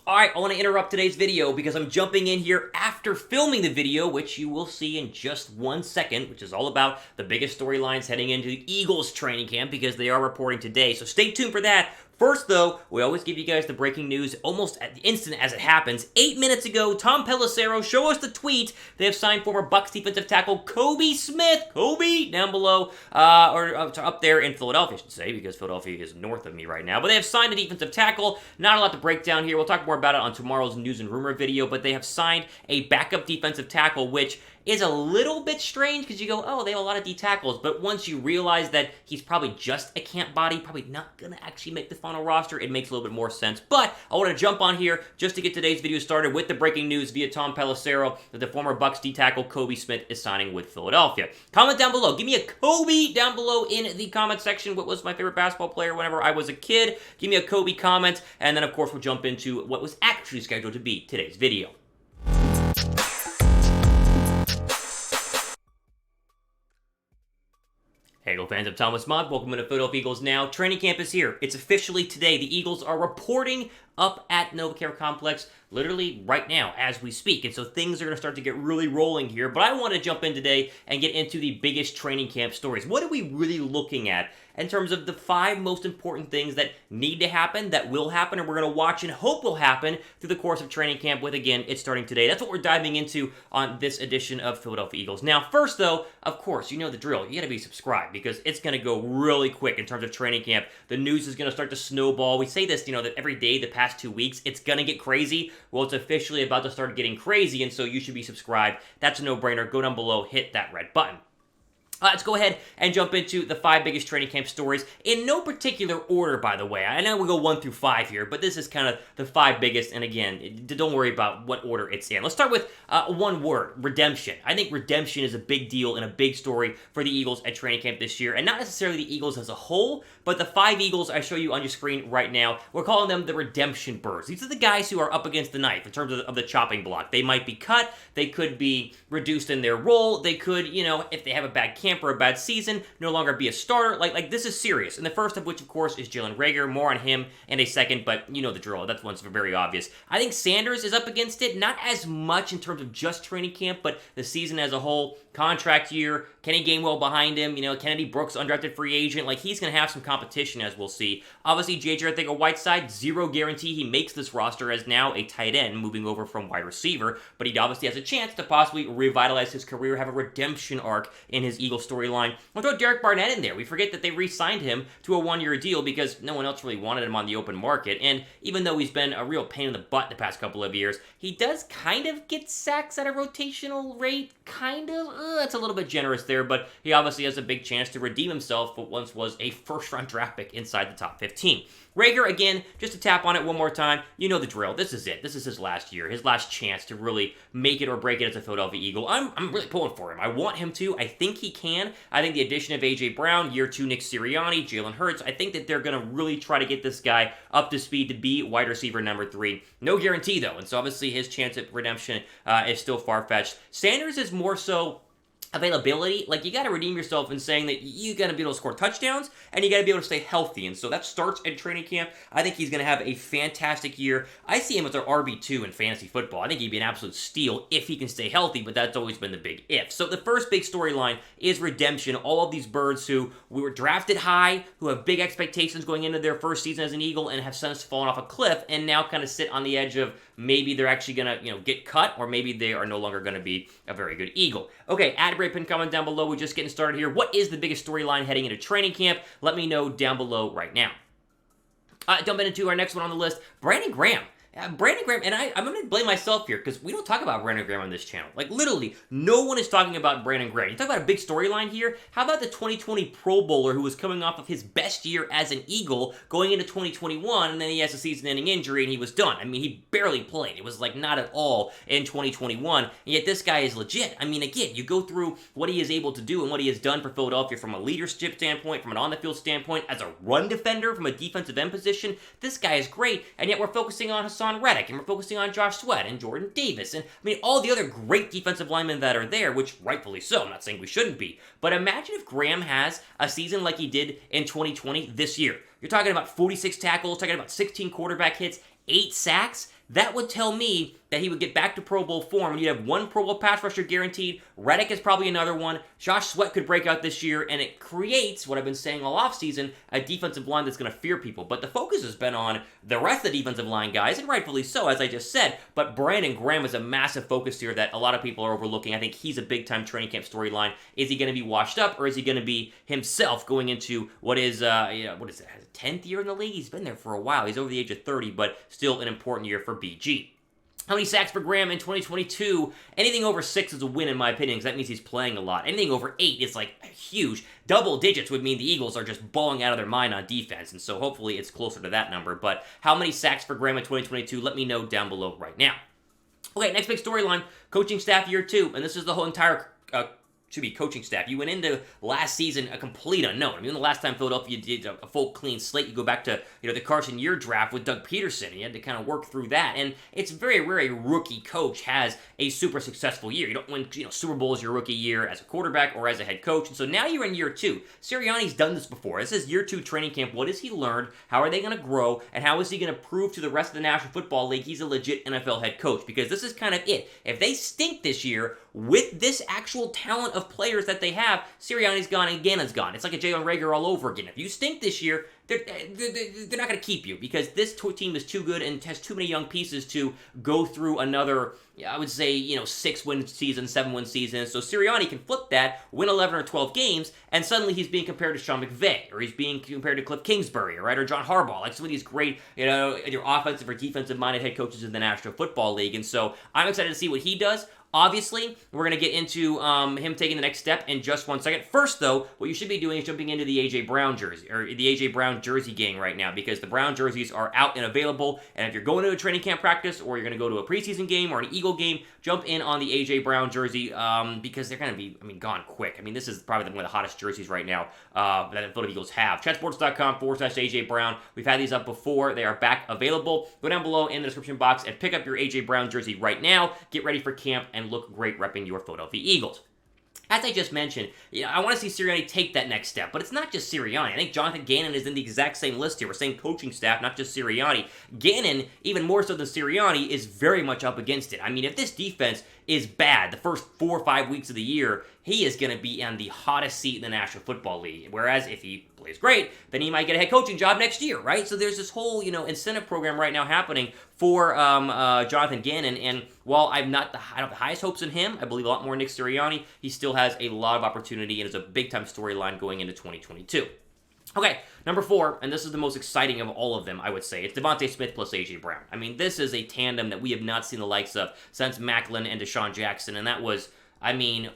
Alright, I want to interrupt today's video because I'm jumping in here after filming the video, which you will see in just 1 second, which is all about the biggest storylines heading into the Eagles training camp because they are reporting today. So stay tuned for that. First, though, we always give you guys the breaking news almost at the instant as it happens. 8 minutes ago, Tom Pelissero, show us the tweet. They have signed former Bucs defensive tackle Kobe Smith. Kobe, down below, or up there in Philadelphia, I should say, because Philadelphia is north of me right now. But they have signed a defensive tackle. Not a lot to break down here. We'll talk more about it on tomorrow's news and rumor video, but they have signed a backup defensive tackle, which is a little bit strange because you go, oh, they have a lot of D tackles, but once you realize that he's probably just a camp body, probably not going to actually make the final roster, it makes a little bit more sense. But I want to jump on here just to get today's video started with the breaking news via Tom Pelissero that the former Bucs D tackle Kobe Smith is signing with Philadelphia. Comment down below. Give me a Kobe down below in the comment section. What was my favorite basketball player whenever I was a kid? Give me a Kobe comment, and then of course we'll jump into what was actually scheduled to be today's video. Hey, Eagle fans, I'm Thomas Mott. Welcome to Philadelphia Eagles Now. Training camp is here. It's officially today. The Eagles are reporting up at NovaCare Complex literally right now as we speak. And so things are going to start to get really rolling here. But I want to jump in today and get into the biggest training camp stories. What are we really looking at in terms of the 5 most important things that need to happen, that will happen, and we're going to watch and hope will happen through the course of training camp with, again, it's starting today. That's what we're diving into on this edition of Philadelphia Eagles. Now, first, though, of course, you know the drill. You got to be subscribed because it's going to go really quick in terms of training camp. The news is going to start to snowball. We say this, that every day the past 2 weeks, it's going to get crazy. Well, it's officially about to start getting crazy, and so you should be subscribed. That's a no-brainer. Go down below, hit that red button. Let's go ahead and jump into the 5 biggest training camp stories in no particular order, by the way. I know we go 1 through 5 here, but this is kind of the 5 biggest, and again, don't worry about what order it's in. Let's start with one word, redemption. I think redemption is a big deal and a big story for the Eagles at training camp this year, and not necessarily the Eagles as a whole, but the 5 Eagles I show you on your screen right now, we're calling them the redemption birds. These are the guys who are up against the knife in terms of the chopping block. They might be cut, they could be reduced in their role, they could, if they have a bad camp or a bad season, no longer be a starter. Like this is serious. And the first of which, of course, is Jalen Reagor. More on him in a second, but you know the drill. That one's very obvious. I think Sanders is up against it, not as much in terms of just training camp, but the season as a whole, contract year, Kenny Gainwell behind him, Kennedy Brooks, undrafted free agent. Like, he's going to have some competition, as we'll see. Obviously, J.J. Whiteside, zero guarantee he makes this roster as now a tight end, moving over from wide receiver, but he obviously has a chance to possibly revitalize his career, have a redemption arc in his Eagles storyline. We'll throw Derek Barnett in there. We forget that they re-signed him to a 1-year deal because no one else really wanted him on the open market, and even though he's been a real pain in the butt the past couple of years, he does kind of get sacks at a rotational rate, kind of. That's a little bit generous there, but he obviously has a big chance to redeem himself what once was a first-round draft pick inside the top 15. Reagor, again, just to tap on it one more time, you know the drill. This is it. This is his last year, his last chance to really make it or break it as a Philadelphia Eagle. I'm really pulling for him. I want him to. I think he can. I think the addition of A.J. Brown, year 2 Nick Sirianni, Jalen Hurts, I think that they're going to really try to get this guy up to speed to be wide receiver number 3. No guarantee, though, and so obviously his chance at redemption is still far-fetched. Sanders is more so availability. Like, you got to redeem yourself in saying that you got to be able to score touchdowns and you got to be able to stay healthy, and so that starts at training camp. I think he's going to have a fantastic year. I see him as our RB2 in fantasy football. I think he'd be an absolute steal if he can stay healthy, but that's always been the big if. So the first big storyline is redemption. All of these birds who we were drafted high, who have big expectations going into their first season as an Eagle and have since fallen off a cliff and now kind of sit on the edge of maybe they're actually going to, get cut, or maybe they are no longer going to be a very good Eagle. Okay, add a pin comment down below. We're just getting started here. What is the biggest storyline heading into training camp? Let me know down below right now. Jumping into our next one on the list, Brandon Graham. Brandon Graham, and I'm going to blame myself here because we don't talk about Brandon Graham on this channel. Like, literally, no one is talking about Brandon Graham. You talk about a big storyline here. How about the 2020 Pro Bowler who was coming off of his best year as an Eagle going into 2021, and then he has a season-ending injury, and he was done. I mean, he barely played. It was, like, not at all in 2021, and yet this guy is legit. I mean, again, you go through what he is able to do and what he has done for Philadelphia from a leadership standpoint, from an on-the-field standpoint, as a run defender, from a defensive end position. This guy is great, and yet we're focusing on Hasson Reddick, and we're focusing on Josh Sweat and Jordan Davis, and I mean, all the other great defensive linemen that are there, which rightfully so, I'm not saying we shouldn't be, but imagine if Graham has a season like he did in 2020 this year. You're talking about 46 tackles, talking about 16 quarterback hits, 8 sacks. that would tell me that he would get back to Pro Bowl form, and you'd have one Pro Bowl pass rusher guaranteed. Reddick is probably another one. Josh Sweat could break out this year, and it creates, what I've been saying all offseason, a defensive line that's going to fear people. But the focus has been on the rest of the defensive line guys, and rightfully so, as I just said. But Brandon Graham is a massive focus here that a lot of people are overlooking. I think he's a big-time training camp storyline. Is he going to be washed up, or is he going to be himself going into what is, what is it, 10th year in the league? He's been there for a while. He's over the age of 30, but still an important year for BG. How many sacks for Graham in 2022? Anything over 6 is a win in my opinion, because that means he's playing a lot. Anything over 8 is like huge. Double digits would mean the Eagles are just balling out of their mind on defense, and so hopefully it's closer to that number. But how many sacks for Graham in 2022? Let me know down below right now. Okay, next big storyline, coaching staff year 2, and this is the whole entire should be coaching staff. You went into last season a complete unknown. I mean, the last time Philadelphia did a full clean slate, you go back to the Carson Year draft with Doug Peterson. You had to kind of work through that, and it's very rare a rookie coach has a super successful year. You don't win Super Bowls your rookie year as a quarterback or as a head coach, and so now you're in year 2. Sirianni's done this before. This is year 2 training camp. What has he learned? How are they going to grow? And how is he going to prove to the rest of the National Football League he's a legit NFL head coach? Because this is kind of it. If they stink this year with this actual talent of players that they have, Sirianni's gone and Gannon's gone. It's like a Jalen Reagor all over again. If you stink this year, they're not going to keep you, because this team is too good and has too many young pieces to go through another, I would say, 6-win season, 7-win season. So Sirianni can flip that, win 11 or 12 games, and suddenly he's being compared to Sean McVay, or he's being compared to Cliff Kingsbury, right, or John Harbaugh, like some of these great, either offensive or defensive-minded head coaches in the National Football League. And so I'm excited to see what he does. Obviously, we're going to get into him taking the next step in just one second. First, though, what you should be doing is jumping into the A.J. Brown jersey, or the A.J. Brown jersey gang right now, because the Brown jerseys are out and available, and if you're going to a training camp practice, or you're going to go to a preseason game, or an Eagle game, jump in on the A.J. Brown jersey, because they're going to be, gone quick. This is probably one of the hottest jerseys right now that the Philadelphia Eagles have. Chatsports.com/A.J. Brown. We've had these up before. They are back available. Go down below in the description box and pick up your A.J. Brown jersey right now. Get ready for camp and look great repping your Philadelphia Eagles. As I just mentioned, I want to see Sirianni take that next step, but it's not just Sirianni. I think Jonathan Gannon is in the exact same list here. We're saying coaching staff, not just Sirianni. Gannon, even more so than Sirianni, is very much up against it. If this defense is bad the first 4 or 5 weeks of the year, he is going to be on the hottest seat in the National Football League. Whereas if he plays great, then he might get a head coaching job next year, right? So there's this whole, incentive program right now happening for Jonathan Gannon. And while I don't have the highest hopes in him, I believe a lot more in Nick Sirianni, he still has a lot of opportunity and is a big-time storyline going into 2022. Okay, number 4, and this is the most exciting of all of them, I would say. It's Devontae Smith plus A.J. Brown. This is a tandem that we have not seen the likes of since Macklin and Deshaun Jackson, and that was,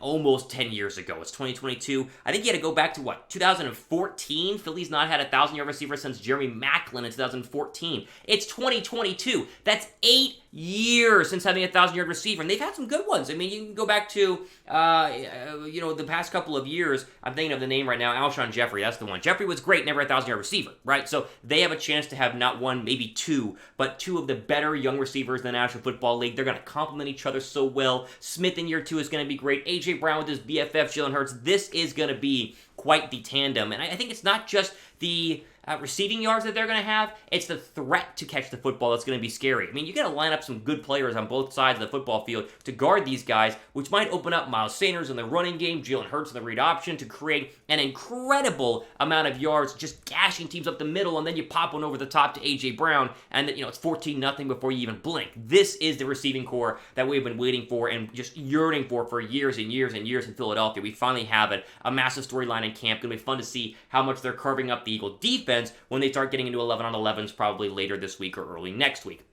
almost 10 years ago. It's 2022. I think you had to go back to, 2014? Philly's not had a 1,000-yard receiver since Jeremy Macklin in 2014. It's 2022. That's 8 years since having a 1,000-yard receiver, and they've had some good ones. You can go back to, the past couple of years. I'm thinking of the name right now, Alshon Jeffrey. That's the one. Jeffrey was great, never a 1,000-yard receiver, right? So they have a chance to have not one, maybe 2, but 2 of the better young receivers in the National Football League. They're going to complement each other so well. Smith in year 2 is going to be great. A.J. Brown with his BFF, Jalen Hurts. This is going to be quite the tandem, and I think it's not just the receiving yards that they're going to have, it's the threat to catch the football that's going to be scary. You got to line up some good players on both sides of the football field to guard these guys, which might open up Miles Sanders in the running game, Jalen Hurts in the read option to create an incredible amount of yards, just gashing teams up the middle, and then you pop one over the top to A.J. Brown, and it's 14-0 before you even blink. This is the receiving core that we've been waiting for and just yearning for years and years and years in Philadelphia. We finally have it. A massive storyline in camp. Going to be fun to see how much they're carving up the Eagle defense when they start getting into 11-on-11s probably later this week or early next week.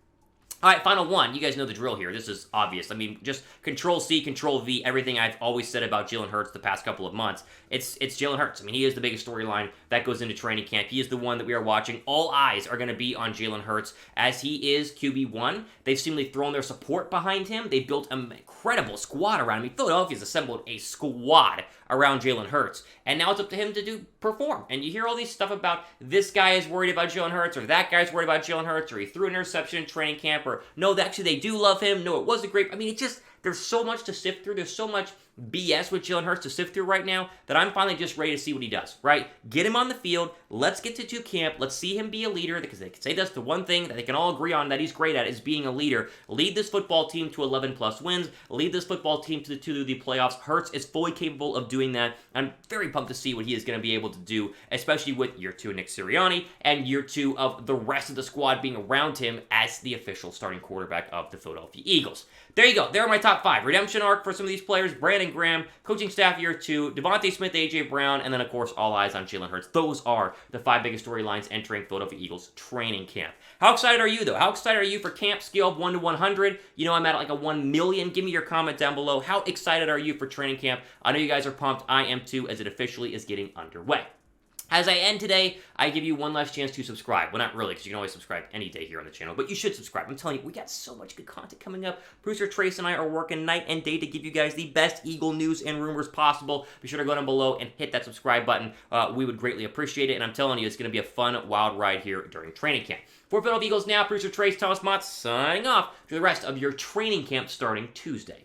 All right, final one. You guys know the drill here. This is obvious. Just Control-C, Control-V, everything I've always said about Jalen Hurts the past couple of months. It's Jalen Hurts. He is the biggest storyline that goes into training camp. He is the one that we are watching. All eyes are going to be on Jalen Hurts as he is QB1. They've seemingly thrown their support behind him. They've built an incredible squad around him. Philadelphia's assembled a squad around Jalen Hurts. And now it's up to him to perform. And you hear all these stuff about this guy is worried about Jalen Hurts, or that guy's worried about Jalen Hurts, or he threw an interception in training camp, or no, actually they do love him. No, it wasn't great. There's so much to sift through. There's so much BS with Jalen Hurts to sift through right now that I'm finally just ready to see what he does, right? Get him on the field. Let's get to camp. Let's see him be a leader, because they can say that's the one thing that they can all agree on that he's great at is being a leader. Lead this football team to 11-plus wins. Lead this football team to the playoffs. Hurts is fully capable of doing that. I'm very pumped to see what he is going to be able to do, especially with year 2 of Nick Sirianni and year 2 of the rest of the squad being around him as the official starting quarterback of the Philadelphia Eagles. There you go. There are my top 5. Redemption arc for some of these players. Brandon Graham, coaching staff year 2, Devontae Smith, A.J. Brown, and then, of course, all eyes on Jalen Hurts. Those are the 5 biggest storylines entering Philadelphia Eagles training camp. How excited are you, though? How excited are you for camp? Scale of 1 to 100. You know I'm at like a 1 million. Give me your comment down below. How excited are you for training camp? I know you guys are pumped. I am too, as it officially is getting underway. As I end today, I give you one last chance to subscribe. Well, not really, because you can always subscribe any day here on the channel, but you should subscribe. I'm telling you, we got so much good content coming up. Producer Trace and I are working night and day to give you guys the best Eagle news and rumors possible. Be sure to go down below and hit that subscribe button. We would greatly appreciate it, and I'm telling you, it's going to be a fun, wild ride here during training camp. For Philadelphia Eagles Now, producer Trace Thomas Mott signing off for the rest of your training camp starting Tuesday.